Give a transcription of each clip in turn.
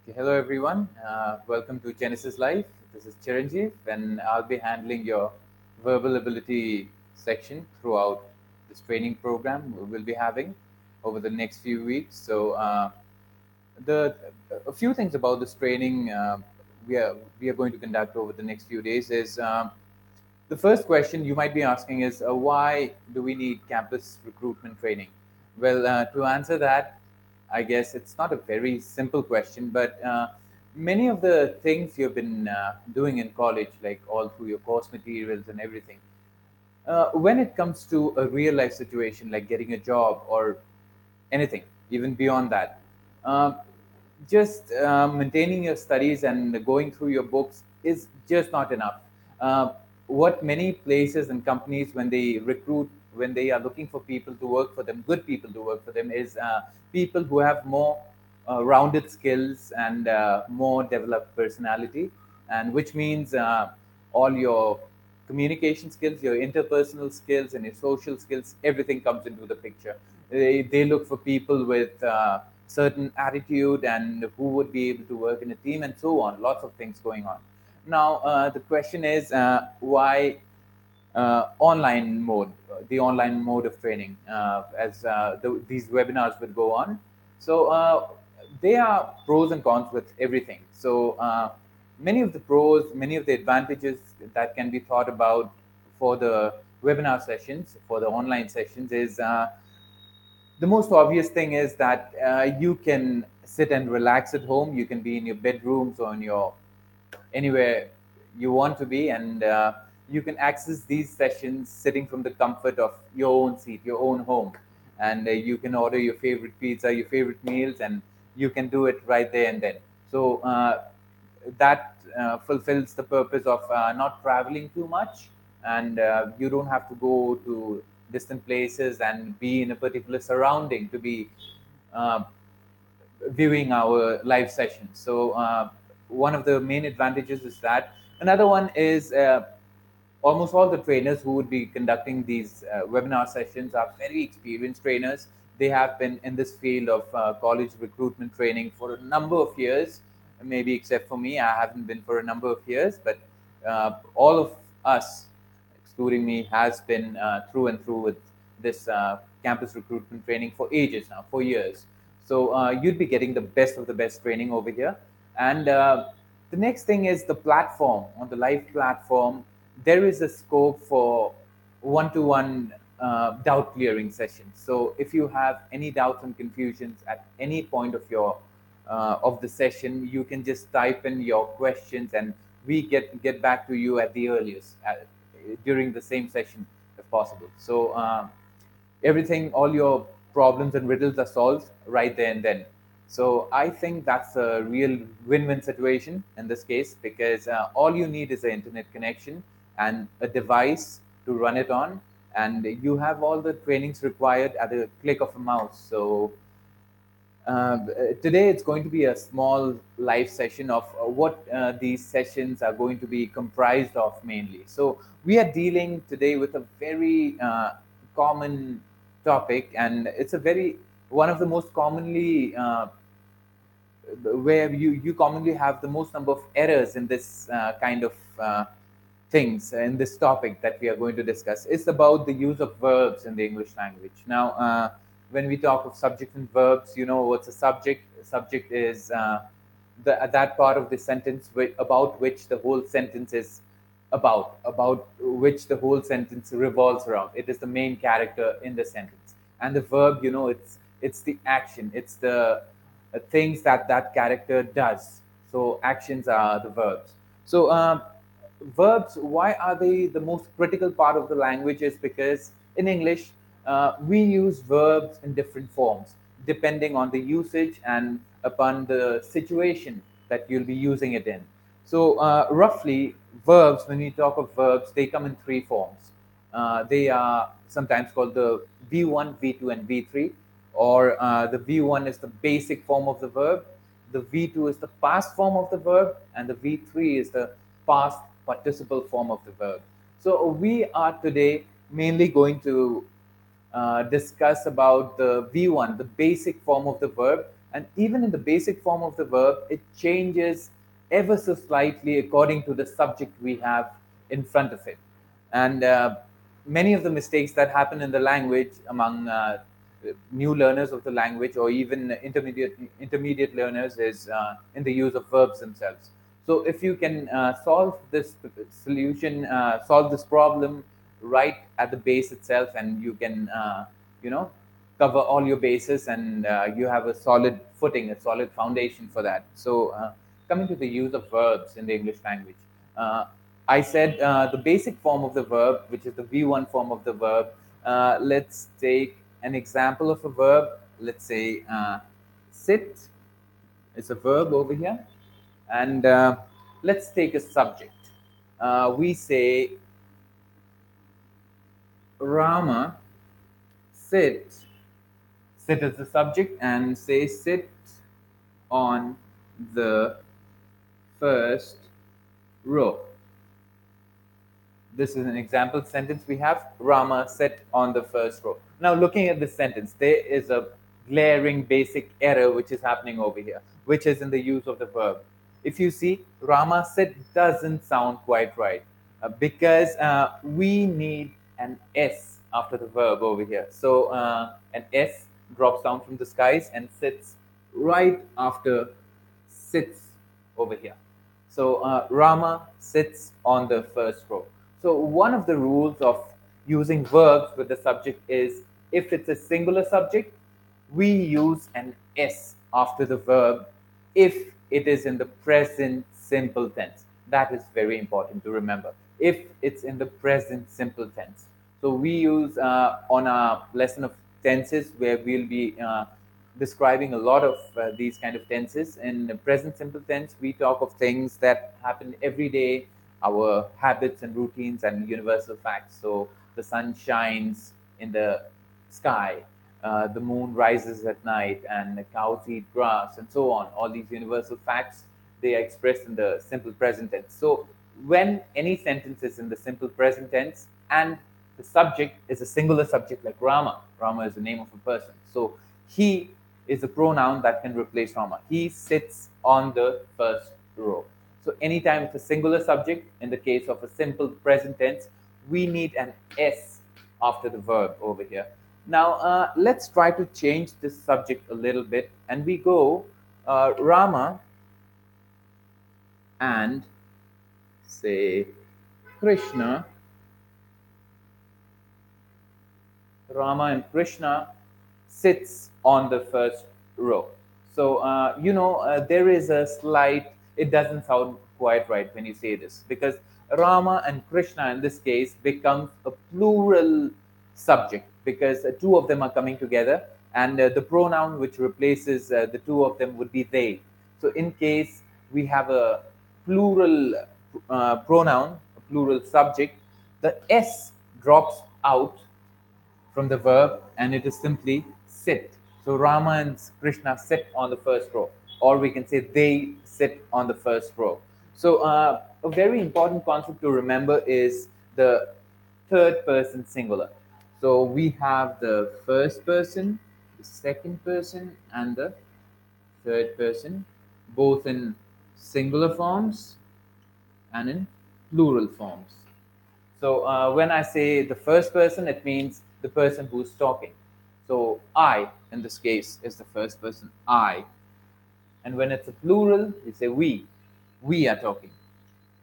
Okay, hello everyone. Welcome to GenesisLive. This is Chiranjeev, and I'll be handling your verbal ability section throughout this training program we'll be having over the next few weeks. The a few things about this training we are going to conduct over the next few days is the first question you might be asking is why do we need campus recruitment training? Well, to answer that, I guess it's not a very simple question, but many of the things you've been doing in college, like all through your course materials and everything, when it comes to a real life situation like getting a job or anything, even beyond that, uh, just maintaining your studies and going through your books is just not enough. Uh, what many places and companies, when they recruit, when they are looking for people to work for them, good people to work for them, is people who have more rounded skills and more developed personality, and which means all your communication skills, your interpersonal skills, and your social skills, everything comes into the picture. They look for people with certain attitude and who would be able to work in a team and so on. Lots of things going on. Now, the question is why online mode, the online mode of training, as these webinars would go on. So there are pros and cons with everything. So many of the pros, many of the advantages that can be thought about for the webinar sessions, for the online sessions, is the most obvious thing is that you can sit and relax at home. You can be in your bedrooms or in your anywhere you want to be, and you can access these sessions sitting from the comfort of your own seat, your own home, and you can order your favorite pizza, your favorite meals, and you can do it right there and then. So that fulfills the purpose of not traveling too much, and you don't have to go to distant places and be in a particular surrounding to be uh, viewing our live sessions. So one of the main advantages is that. Another one is almost all the trainers who would be conducting these webinar sessions are very experienced trainers. They have been in this field of college recruitment training for a number of years. Maybe except for me, I haven't been for a number of years, but all of us, excluding me, has been through and through with this campus recruitment training for ages now, for years. So you'd be getting the best of the best training over here. And the next thing is the platform. On the live platform, there is a scope for one-to-one doubt clearing sessions. So if you have any doubts and confusions at any point of the session, you can just type in your questions, and we get back to you at the earliest during the same session if possible. So everything, all your problems and riddles are solved right there and then. So I think that's a real win-win situation in this case, because all you need is an internet connection and a device to run it on, and you have all the trainings required at the click of a mouse. So today it's going to be a small live session of what these sessions are going to be comprised of mainly. So we are dealing today with a very common topic, and it's a very one of the most commonly where you commonly have the most number of errors in this kind of things in this topic that we are going to discuss. It's about the use of verbs in the English language. Now, when we talk of subject and verbs, you know what's a subject? A subject is that part of the sentence about which the whole sentence is about which the whole sentence revolves around. It is the main character in the sentence. And the verb, it's the action. It's the things that that character does. So actions are the verbs. So verbs, why are they the most critical part of the language? Is because in English we use verbs in different forms depending on the usage and upon the situation that you'll be using it in. So roughly, verbs, when we talk of verbs, they come in three forms. They are sometimes called the V1, V2, and V3, or the V1 is the basic form of the verb, the V2 is the past form of the verb, and the V3 is the past participle form of the verb. So we are today mainly going to discuss about the V1, the basic form of the verb, And even in the basic form of the verb, it changes ever so slightly according to the subject we have in front of it. And many of the mistakes that happen in the language among new learners of the language, or even intermediate learners, is in the use of verbs themselves. So if you can solve this problem right at the base itself, and you can you know cover all your bases, and you have a solid footing, a solid foundation for that. So coming to the use of verbs in the English language, uh, I said the basic form of the verb, which is the V1 form of the verb. Let's take an example of a verb. Let's say sit is a verb over here. And let's take a subject. We say Rama sit. Sit is the subject, and say sit on the first row. This is an example sentence we have. Rama sat on the first row. Now, looking at this sentence, there is a glaring basic error which is happening over here, which is in the use of the verb. If you see, Rama sat doesn't sound quite right because we need an S after the verb over here. So an S drops down from the skies and sits right after sits over here. So Rama sits on the first row. So one of the rules of using verbs with the subject is, if it's a singular subject, we use an S after the verb if it is in the present simple tense. That is very important to remember. If it's in the present simple tense. So we use on our lesson of tenses, where we'll be describing a lot of these kind of tenses. In the present simple tense, we talk of things that happen every day, our habits and routines and universal facts. So the sun shines in the sky, the moon rises at night, and the cows eat grass, and so on. All these universal facts, they are expressed in the simple present tense. So when any sentence is in the simple present tense and the subject is a singular subject like Rama, Rama is the name of a person. So he is a pronoun that can replace Rama. He sits on the first row. So anytime it's a singular subject, in the case of a simple present tense, we need an S after the verb over here. Now, let's try to change this subject a little bit, and we go Rama and say Krishna. Rama and Krishna sits on the first row. So, there is a slight, it doesn't sound quite right when you say this, because Rama and Krishna in this case becomes a plural subject, because two of them are coming together, and the pronoun which replaces the two of them would be they. So, in case we have a plural pronoun, a plural subject, the S drops out from the verb, and it is simply sit. So Rama and Krishna sit on the first row, or we can say they sit on the first row. So a very important concept to remember is the third person singular. So we have the first person, the second person, and the third person, both in singular forms and in plural forms. So when I say the first person, it means the person who's talking. So I, in this case, is the first person, I. And when it's a plural, we say we. We are talking.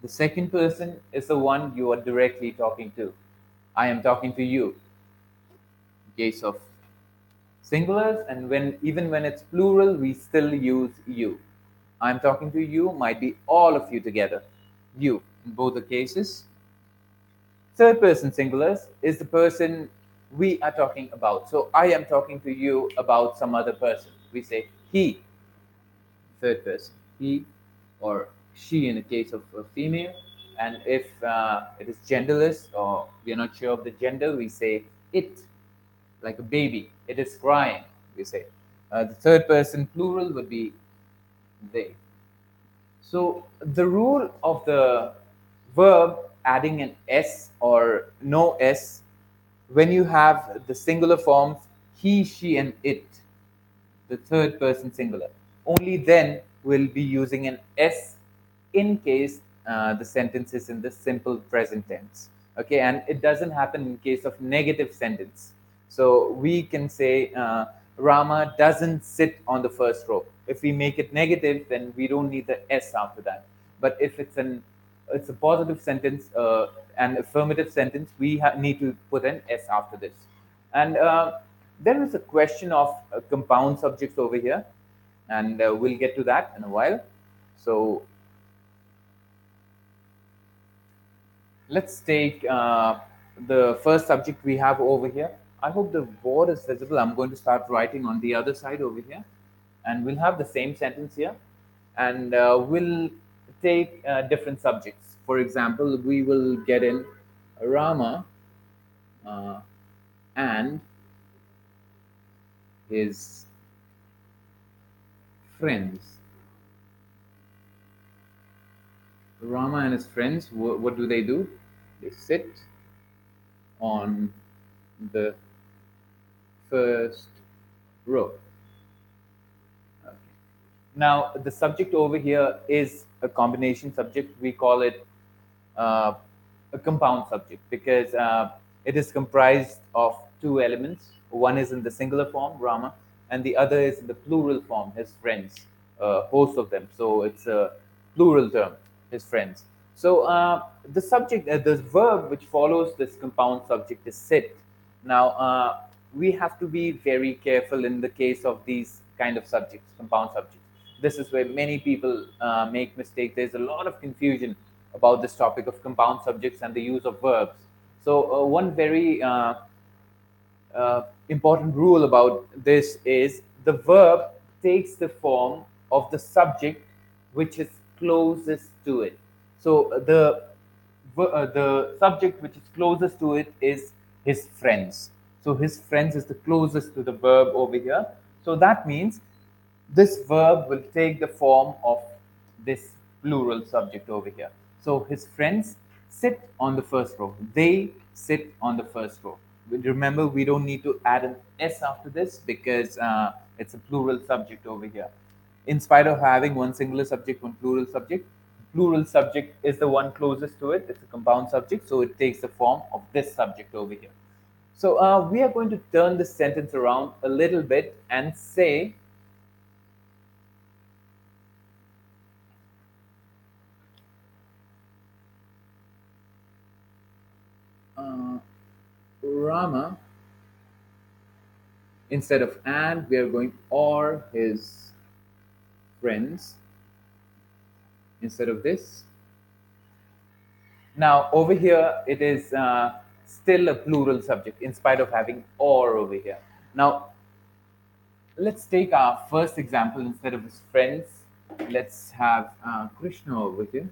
The second person is the one you are directly talking to. I am talking to you. In case of singulars, and even when it's plural, we still use you. I'm talking to you might be all of you together. You, in both the cases. Third person singulars is the person we are talking about. So I am talking to you about some other person. We say he, third person, he or she in the case of a female. And if it is genderless, or we are not sure of the gender, we say it, like a baby. It is crying, we say. The third person plural would be they. So the rule of the verb adding an S or no S, when you have the singular forms he, she, and it, the third person singular. Only then we'll be using an S in case the sentence is in the simple present tense. Okay, and it doesn't happen in case of negative sentence. So we can say Rama doesn't sit on the first row. If we make it negative, then we don't need the S after that. But if it's a positive sentence, an affirmative sentence, we need to put an S after this. And there is a question of compound subjects over here, and we'll get to that in a while. So let's take the first subject we have over here. I hope the board is visible. I'm going to start writing on the other side over here, and we'll have the same sentence here, and we'll take different subjects. For example, we will get in Rama uh, and his friends. Rama and his friends, what do? They sit on the first row. Okay. Now, the subject over here is a combination subject. We call it uh, a compound subject because it is comprised of two elements. One is in the singular form, Rama, and the other is in the plural form, his friends, host of them. So it's a plural term, his friends. So the subject, the verb which follows this compound subject is sit. Now, we have to be very careful in the case of these kind of subjects, compound subjects. This is where many people make mistakes. There's a lot of confusion about this topic of compound subjects and the use of verbs. So, one very important rule about this is the verb takes the form of the subject which is closest to it. So the subject which is closest to it is his friends. So his friends is the closest to the verb over here. So that means this verb will take the form of this plural subject over here. So his friends sit on the first row. They sit on the first row. Remember, we don't need to add an S after this because it's a plural subject over here. In spite of having one singular subject, one plural subject is the one closest to it. It's a compound subject, so it takes the form of this subject over here. So we are going to turn this sentence around a little bit and say, Rama, instead of and, we are going or his friends instead of this. Now, over here, it is still a plural subject in spite of having or over here. Now, let's take our first example. Instead of his friends, let's have Krishna over here.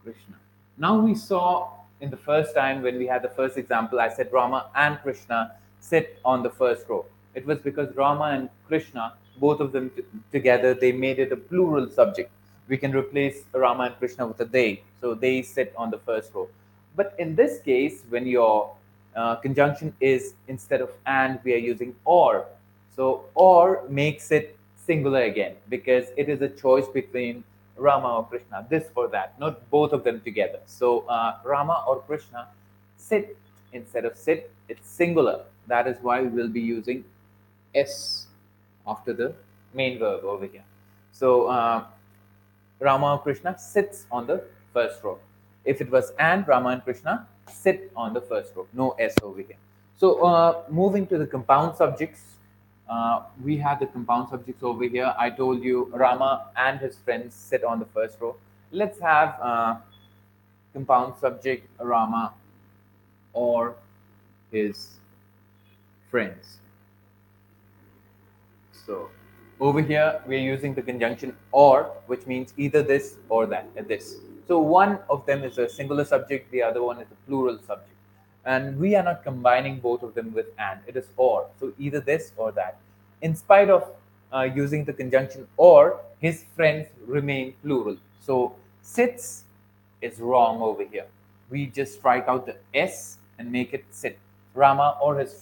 Krishna. Now we saw in the first time when we had the first example, I said Rama and Krishna sit on the first row. It was because Rama and Krishna, both of them together, they made it a plural subject. We can replace Rama and Krishna with a they. So they sit on the first row. But in this case, when your conjunction is instead of and, we are using or. So or makes it singular again because it is a choice between Rama or Krishna, this or that, not both of them together. So Rama or Krishna sit instead of sit, it's singular. That is why we will be using S after the main verb over here. So Rama or Krishna sits on the first row. If it was and, Rama and Krishna sit on the first row. No S over here. So moving to the compound subjects, we have the compound subjects over here. I told you Rama and his friends sit on the first row. Let's have compound subject Rama or his friends. So over here, we're using the conjunction or, which means either this or that, this. So one of them is a singular subject, the other one is a plural subject. And we are not combining both of them with and, it is or. So either this or that. In spite of using the conjunction or, his friends remain plural. So sits is wrong over here. We just strike out the S and make it sit. Rama or his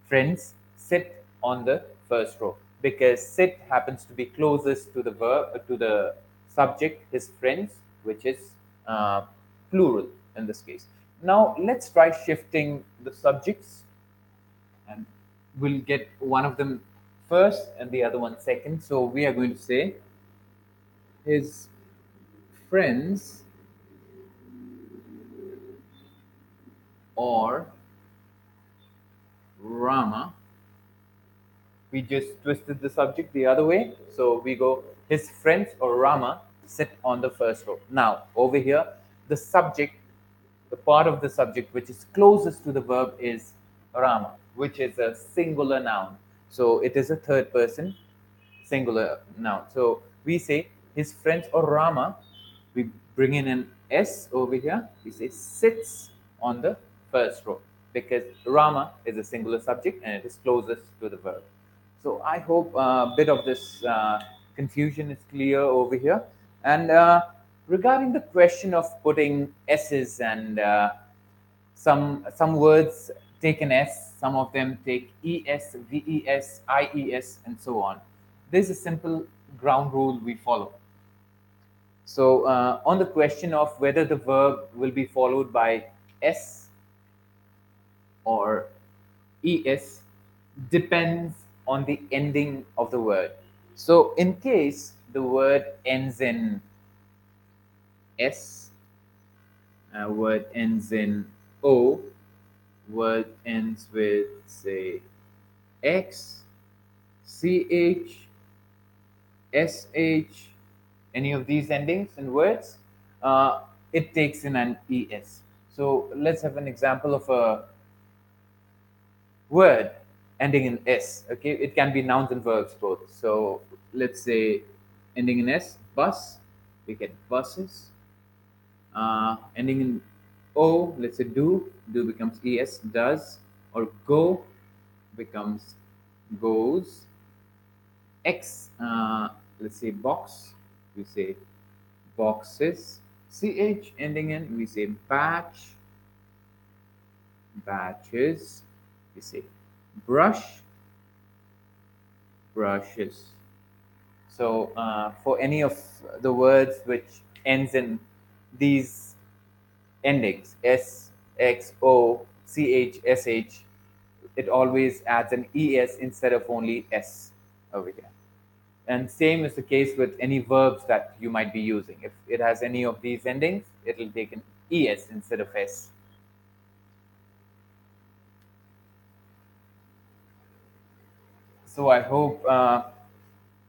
friends sit on the first row. because sit happens to be closest to the verb, to the subject, his friends, which is uh, plural in this case. Now let's try shifting the subjects, and we'll get one of them first and the other one second. So we are going to say his friends or Rama. We just twisted the subject the other way. So we go his friends or Rama sit on the first row. Now over here, the subject, the part of the subject which is closest to the verb is Rama, which is a singular noun. So it is a third person singular noun. So we say his friends or Rama. We bring in an S over here. We say sits on the first row because Rama is a singular subject and it is closest to the verb. So I hope a bit of this confusion is clear over here. And regarding the question of putting S's and some words take an S, some of them take ES, VES, IES, and so on. There's a simple ground rule we follow. So on the question of whether the verb will be followed by S or ES depends on the ending of the word. So in case the word ends in S, word ends in O, word ends with, say, X, CH, SH, any of these endings in words, it takes in an ES. So let's have an example of a word ending in S. Okay, it can be nouns and verbs both. So let's say ending in S, bus, we get buses. Ending in O, let's say do becomes ES, does, or go becomes goes. X, let's say box, we say boxes. CH ending in, we say batch, batches. We say brush, brushes. So for any of the words which ends in these endings, S, X, O, CH, SH, it always adds an ES instead of only S over here. And same is the case with any verbs that you might be using. If it has any of these endings, it will take an ES instead of S. So I hope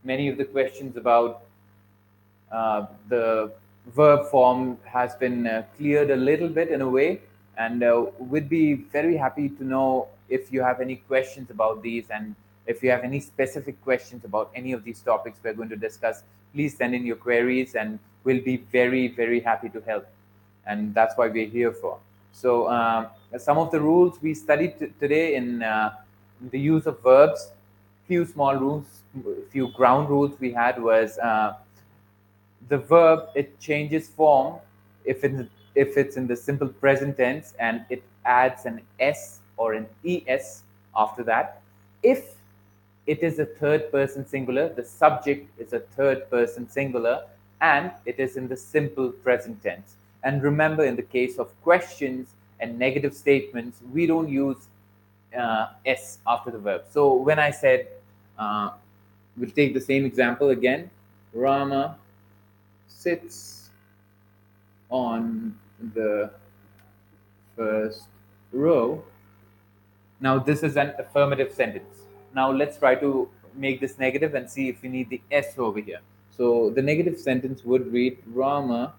many of the questions about the verb form has been cleared a little bit in a way, and we'd be very happy to know if you have any questions about these, and if you have any specific questions about any of these topics we're going to discuss, please send in your queries and we'll be very, very happy to help. And that's why we're here for. So some of the rules we studied today in the use of verbs, few small rules, few ground rules we had was the verb, it changes form if it's in the simple present tense and it adds an S or an ES after that. If it is a third person singular, the subject is a third person singular, and it is in the simple present tense. And remember, in the case of questions and negative statements, we don't use S after the verb. So when I said, we'll take the same example again, Rama sits on the first row. Now, this is an affirmative sentence. Now, let's try to make this negative and see if we need the S over here. So, the negative sentence would read Rama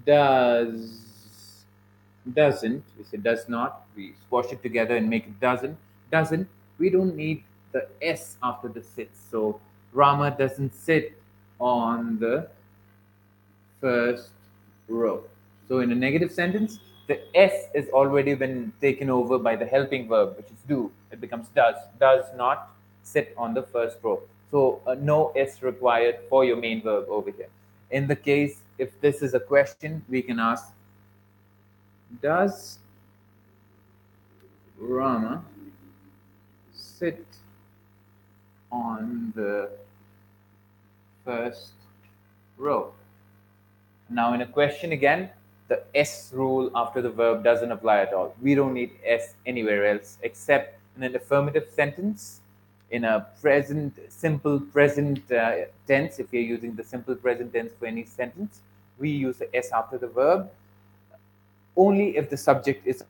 does, doesn't. We say does not. We squash it together and make it doesn't. Doesn't. We don't need the S after the sits. So, Rama doesn't sit on the first row. So in a negative sentence, the S is already been taken over by the helping verb, which is do. It becomes does. Does not sit on the first row. So no S required for your main verb over here. In the case, if this is a question, we can ask, does Rama sit on the first row. Now, in a question again, the S rule after the verb doesn't apply at all. We don't need S anywhere else except in an affirmative sentence, in a present, simple present tense. If you're using the simple present tense for any sentence, we use the S after the verb only if the subject is